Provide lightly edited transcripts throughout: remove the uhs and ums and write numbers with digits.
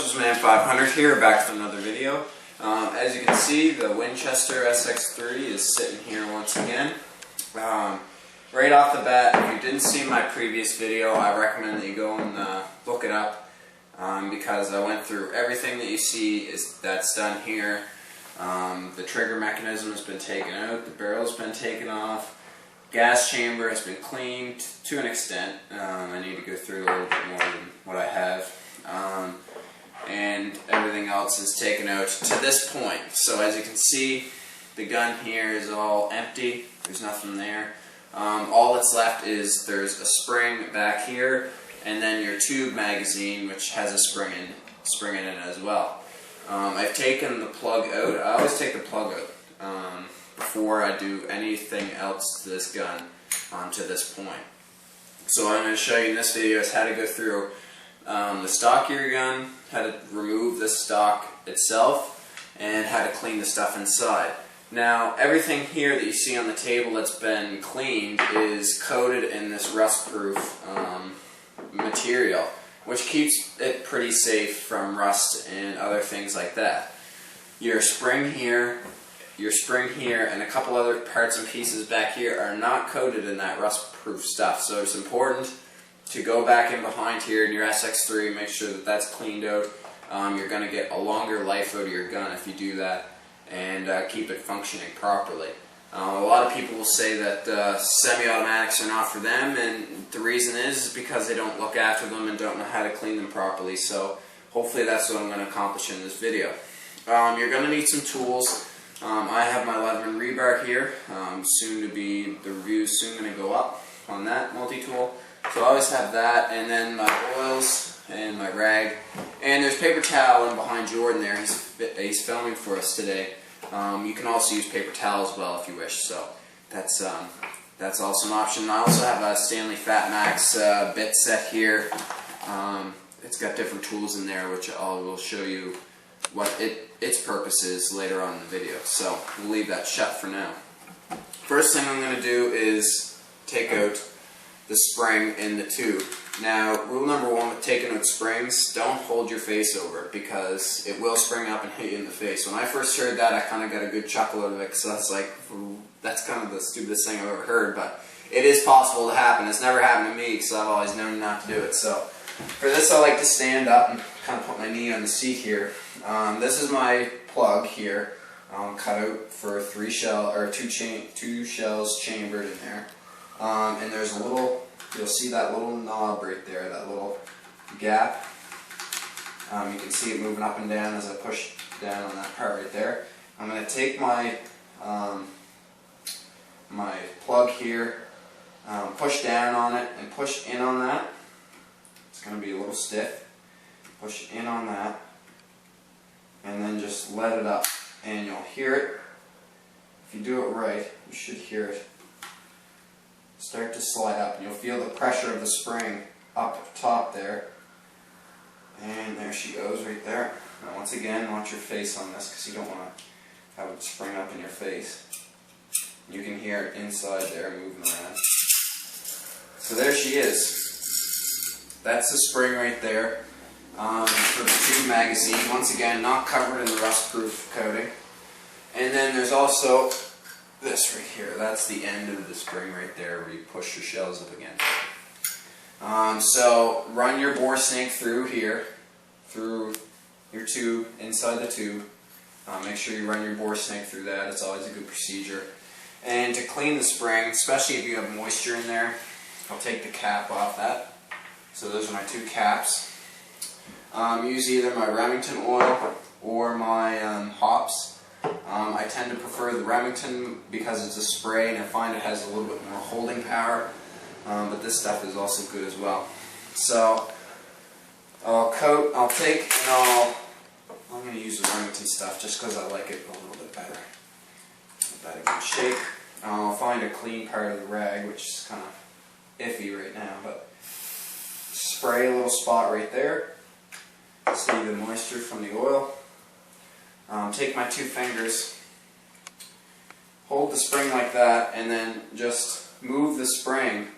Sportsman 500 here, back with another video. As you can see, the Winchester SX3 is sitting here once again. Right off the bat, if you didn't see my previous video, I recommend that you go and look it up because I went through everything that you see that's done here. The trigger mechanism has been taken out, the barrel's been taken off, gas chamber has been cleaned to an extent. I need to go through a little bit more than what I have. And everything else is taken out to this point. So as you can see, the gun here is all empty. There's nothing there. All that's left is there's a spring back here, and then your tube magazine, which has a spring in it as well. I've taken the plug out. I always take the plug out before I do anything else to this gun to this point. So what I'm going to show you in this video is how to go through the stock of your gun, how to remove the stock itself, and how to clean the stuff inside. Now, everything here that you see on the table that's been cleaned is coated in this rust-proof material, which keeps it pretty safe from rust and other things like that. Your spring here, and a couple other parts and pieces back here are not coated in that rust-proof stuff, so it's important to go back in behind here in your SX3, make sure that that's cleaned out. You're going to get a longer life out of your gun if you do that, and keep it functioning properly. A lot of people will say that semi-automatics are not for them, and the reason is because they don't look after them and don't know how to clean them properly. So hopefully that's what I'm going to accomplish in this video. You're going to need some tools. I have my Leatherman rebar here. The review is soon going to go up on that multi-tool. So I always have that, and then my oils and my rag, and there's paper towel in behind Jordan there. He's filming for us today. You can also use paper towel as well if you wish. So that's also an option. I also have a Stanley Fat Max bit set here. It's got different tools in there, which I will show you what its purpose is later on in the video. So we'll leave that shut for now. First thing I'm going to do is take out the spring in the tube. Now, rule number one with taking out springs, don't hold your face over it because it will spring up and hit you in the face. When I first heard that, I kind of got a good chuckle out of it because that's like, that's kind of the stupidest thing I've ever heard, but it is possible to happen. It's never happened to me because I've always known not to do it. So for this, I like to stand up and kind of put my knee on the seat here. This is my plug here, cut out for two shells chambered in there. And there's a little, you'll see that little knob right there, that little gap. You can see it moving up and down as I push down on that part right there. I'm going to take my my plug here, push down on it and push in on that. It's going to be a little stiff. Push in on that and then just let it up, and you'll hear it. If you do it right, you should hear it start to slide up, and you'll feel the pressure of the spring up top there. And there she goes right there. Now once again, watch your face on this because you don't want to have it spring up in your face. You can hear it inside there moving around. So there she is. That's the spring right there for the tube magazine. Once again, not covered in the rust-proof coating. And then there's also this right here. That's the end of the spring right there where you push your shells up against. So run your bore snake through here, through your tube, inside the tube. Make sure you run your bore snake through that. It's always a good procedure. And to clean the spring, especially if you have moisture in there, I'll take the cap off that. So those are my two caps. Use either my Remington oil or my hops. I tend to prefer the Remington because it's a spray and I find it has a little bit more holding power, but this stuff is also good as well. So I'm going to use the Remington stuff just because I like it a little bit better. Give that a good shake. I'll find a clean part of the rag, which is kind of iffy right now, but spray a little spot right there. See the moisture from the oil. Take my two fingers, hold the spring like that, and then just move the spring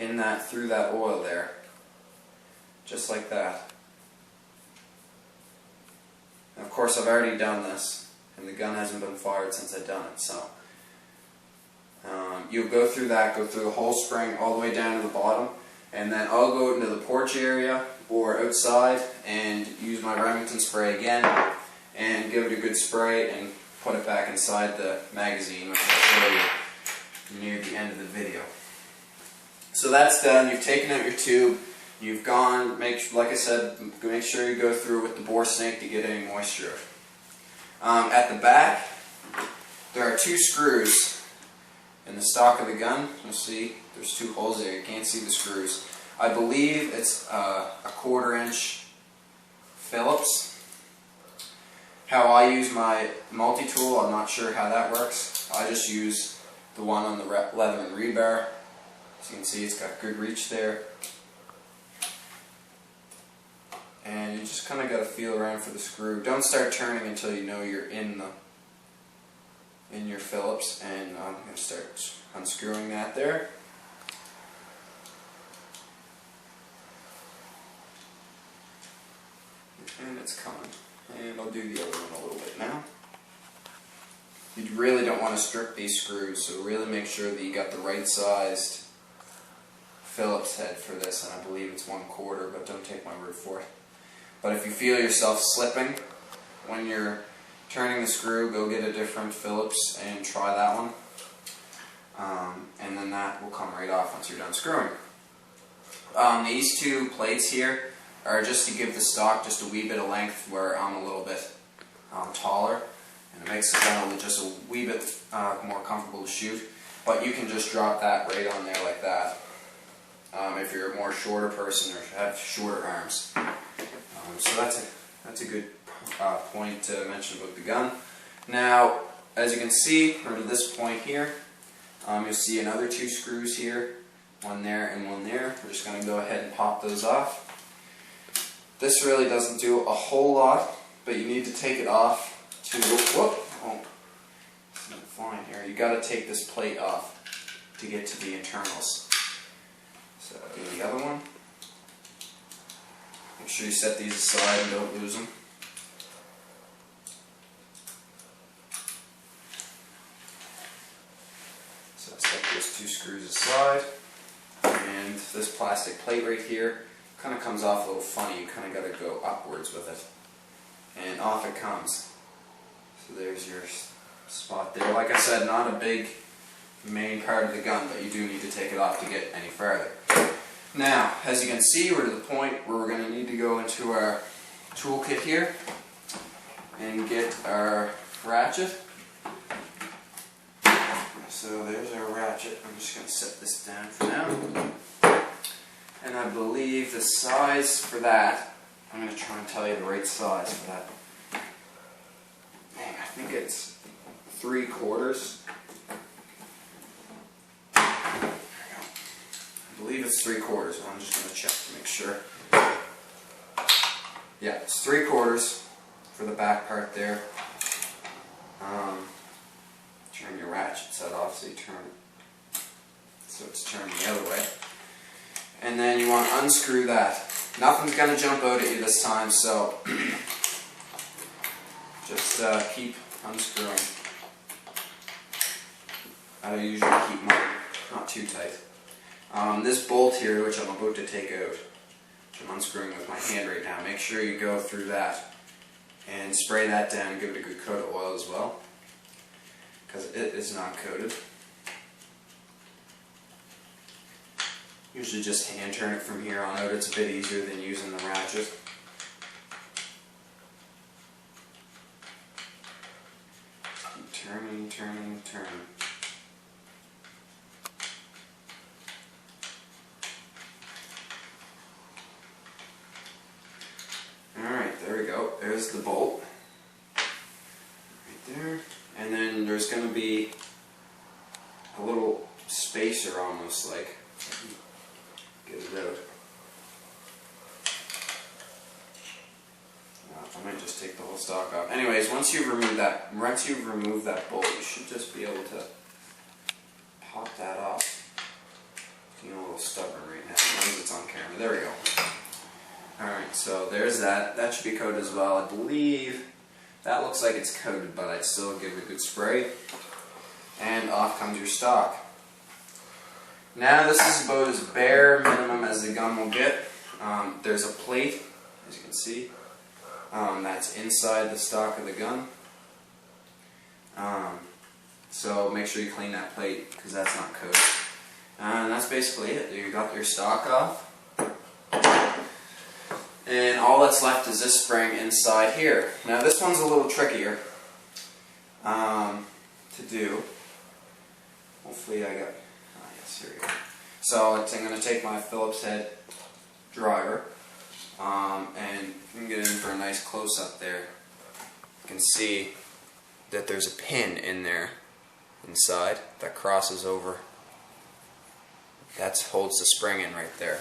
in through that oil there, just like that. course, I've already done this, and the gun hasn't been fired since I've done it. So you'll go through that, go through the whole spring all the way down to the bottom, and then I'll go into the porch area or outside and use my Remington spray again and give it a good spray and put it back inside the magazine, which I'll show you near the end of the video. So that's done. You've taken out your tube. You've gone, like I said, make sure you go through with the bore snake to get any moisture out. At the back, there are 2 screws in the stock of the gun. You'll see there's 2 holes there. You can't see the screws. I believe it's a 1/4 inch Phillips. How I use my multi-tool, I'm not sure how that works. I just use the one on the leather and rebar. As you can see, it's got good reach there. And you just kind of got to feel around for the screw. Don't start turning until you know you're in your Phillips. And I'm going to start unscrewing that there. And it's coming. And I'll do the other one a little bit now. You really don't want to strip these screws, so really make sure that you got the right sized Phillips head for this, and I believe it's 1/4, but don't take my word for it. But if you feel yourself slipping when you're turning the screw, go get a different Phillips and try that one. And then that will come right off once you're done screwing. These 2 plates here are just to give the stock just a wee bit of length where I'm a little bit taller, and it makes the gun just a wee bit more comfortable to shoot. But you can just drop that right on there like that if you're a more shorter person or have shorter arms. So that's a good point to mention about the gun. Now, as you can see, from this point here, you'll see another 2 screws here, one there and one there. We're just going to go ahead and pop those off. This really doesn't do a whole lot, but you need to take it off to, it's not flying here. You got to take this plate off to get to the internals. So do the other one. Make sure you set these aside and don't lose them. So I set those 2 screws aside, and this plastic plate right here kind of comes off a little funny. You kind of got to go upwards with it, and off it comes. So there's your spot there. Like I said, not a big main part of the gun, but you do need to take it off to get any further. Now, as you can see, we're to the point where we're going to need to go into our toolkit here and get our ratchet. So there's our ratchet. I'm just going to set this down for now. And I believe the size for that, I'm going to try and tell you the right size for that. I think it's 3/4. I believe it's 3/4, but I'm just going to check to make sure. Yeah, it's 3/4 for the back part there. Turn your ratchet set off so you turn it so it's turned the other way. And then you want to unscrew that. Nothing's going to jump out at you this time, so just keep unscrewing. I usually keep mine not too tight. This bolt here, which I'm about to take out, which I'm unscrewing with my hand right now, make sure you go through that and spray that down and give it a good coat of oil as well, because it is not coated. Usually just hand turn it from here on out. It's a bit easier than using the ratchet. Keep turning, turning, turning. Alright, there we go. There's the bolt. Right there. And then there's going to be a little spacer almost, like, get it out. I might just take the whole stock off. Anyways, once you've removed that bolt, you should just be able to pop that off. I'm a little stubborn right now, as long as it's on camera. There we go. Alright, so there's that. That should be coated as well. I believe That looks like it's coated, but I'd still give it a good spray. And off comes your stock. Now this is about as bare minimum as the gun will get. There's a plate, as you can see, that's inside the stock of the gun. So make sure you clean that plate because that's not coated. And that's basically it. You got your stock off. And all that's left is this spring inside here. Now this one's a little trickier to do. Hopefully I got, yes, here we go. So I'm going to take my Phillips head driver and you can get in for a nice close-up there. You can see that there's a pin in there inside that crosses over. That holds the spring in right there.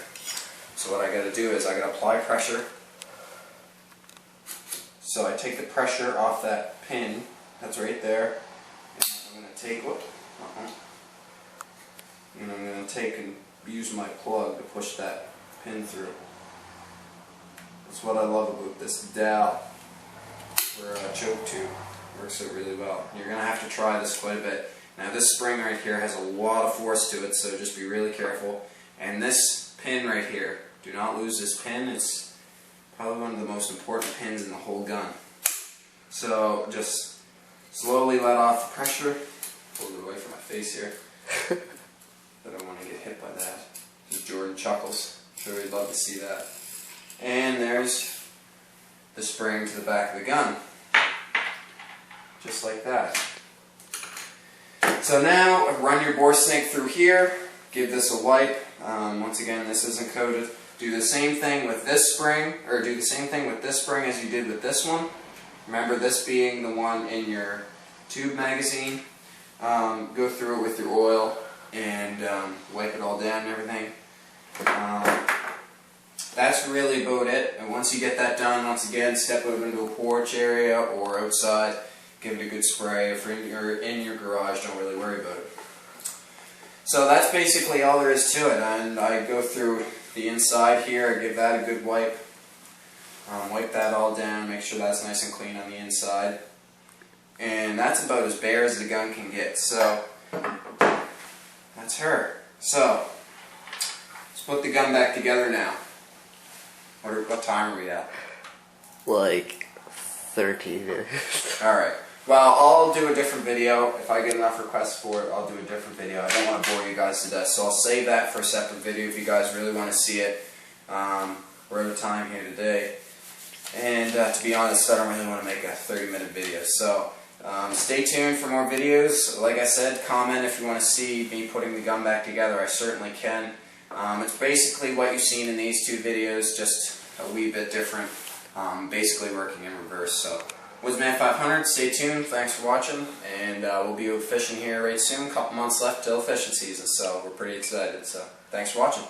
So what I got to do is I got to apply pressure. So I take the pressure off that pin that's right there. And I'm going to take, and I'm going to take and use my plug to push that pin through. That's what I love about this dowel for a choke tube. Works out really well. You're going to have to try this quite a bit. Now this spring right here has a lot of force to it, so just be really careful. And this pin right here, do not lose this pin. It's probably one of the most important pins in the whole gun. So just slowly let off the pressure. Hold it away from my face here. I don't want to get hit by that. Just Jordan chuckles. I'm sure he'd love to see that. And there's the spring to the back of the gun. Just like that. So now run your bore snake through here. Give this a wipe. Once again, this isn't coated. Do the same thing with this spring, or do the same thing with this spring as you did with this one. Remember, this being the one in your tube magazine. Go through it with your oil and wipe it all down and everything. That's really about it. And once you get that done, once again, step out into a porch area or outside. Give it a good spray. If you're in your garage, don't really worry about it. So that's basically all there is to it. And I go through the inside here, give that a good wipe. Wipe that all down, make sure that's nice and clean on the inside. And that's about as bare as the gun can get. So that's her. So let's put the gun back together now. What time are we at? Like 13 minutes. Alright. Well, I'll do a different video. If I get enough requests for it, I'll do a different video. I don't want to bore you guys to death, so I'll save that for a separate video if you guys really want to see it. We're out of time here today. And to be honest, I don't really want to make a 30-minute video. So stay tuned for more videos. Like I said, comment if you want to see me putting the gun back together. I certainly can. It's basically what you've seen in these two videos, just a wee bit different. Basically working in reverse. So, Woodsman500, stay tuned. Thanks for watching, and we'll be out fishing here right soon. A couple months left till fishing season, so we're pretty excited. So, thanks for watching.